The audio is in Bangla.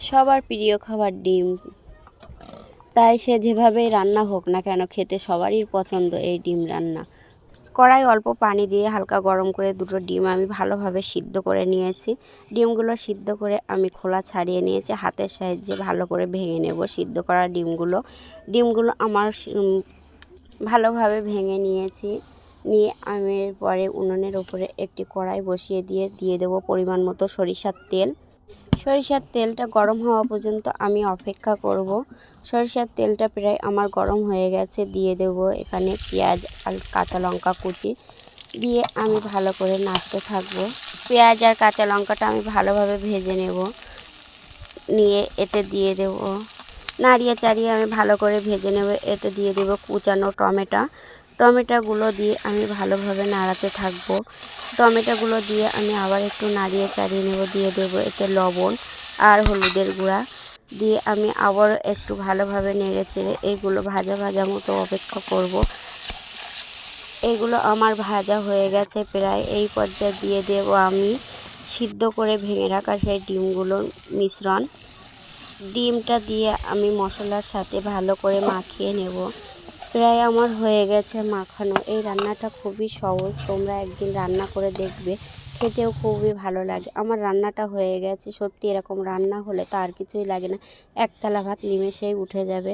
সবার প্রিয় খাবার ডিম, তাই সে যেভাবেই রান্না হোক না কেন খেতে সবারই পছন্দ এই ডিম রান্না। কড়াই অল্প পানি দিয়ে হালকা গরম করে দুটো ডিম আমি ভালোভাবে সিদ্ধ করে নিয়েছি। ডিমগুলো সিদ্ধ করে আমি খোলা ছাড়িয়ে নিয়েছি, হাতের সাহায্যে ভালো করে ভেঙে নেব সিদ্ধ করা ডিমগুলো আমার ভালোভাবে ভেঙে নিয়েছি। নিয়ে আমি এরপরে উনুনের ওপরে একটি কড়াই বসিয়ে দিয়ে দেবো পরিমাণ মতো সরিষার তেল। সরিষার তেলটা গরম হওয়া পর্যন্ত আমি অপেক্ষা করব। সরিষার তেলটা প্রায় আমার গরম হয়ে গেছে, দিয়ে দেব এখানে পেঁয়াজ আর কাঁচা লঙ্কা কুচি দিয়ে আমি ভালো করে নাড়তে থাকবো। পেঁয়াজ আর কাঁচা লঙ্কাটা আমি ভালোভাবে ভেজে নেব, নিয়ে এতে দিয়ে দেব নাড়িয়ে চাড়িয়ে আমি ভালো করে ভেজে নেব। এতে দিয়ে দেব কুচানো টমেটোগুলো দিয়ে আমি ভালোভাবে নাড়াতে থাকবো। টমেটোগুলো দিয়ে আমি আবার একটু নাড়িয়ে চাড়িয়ে নেব, দিয়ে দেব এতে লবণ আর হলুদের গুঁড়া দিয়ে আমি আবার একটু ভালোভাবে নেড়ে চেড়ে এইগুলো ভাজা ভাজা মতো অপেক্ষা করব। এইগুলো আমার ভাজা হয়ে গেছে প্রায়। এই পর্যায়ে দিয়ে দেব আমি সিদ্ধ করে ভেঙে রাখা সেই ডিমগুলোর মিশ্রণ। ডিমটা দিয়ে আমি মশলার সাথে ভালো করে মাখিয়ে নেব। প্রায় আমার হয়ে গেছে মাখানো। এই রান্নাটা খুবই সহজ, তোমরা একদিন রান্না করে দেখবে, খেতেও খুবই ভালো লাগে। আমার রান্নাটা হয়ে গেছে। সত্যি এরকম রান্না হলে তো আর কিছুই লাগে না, এক থালা ভাত নিমেষেই উঠে যাবে।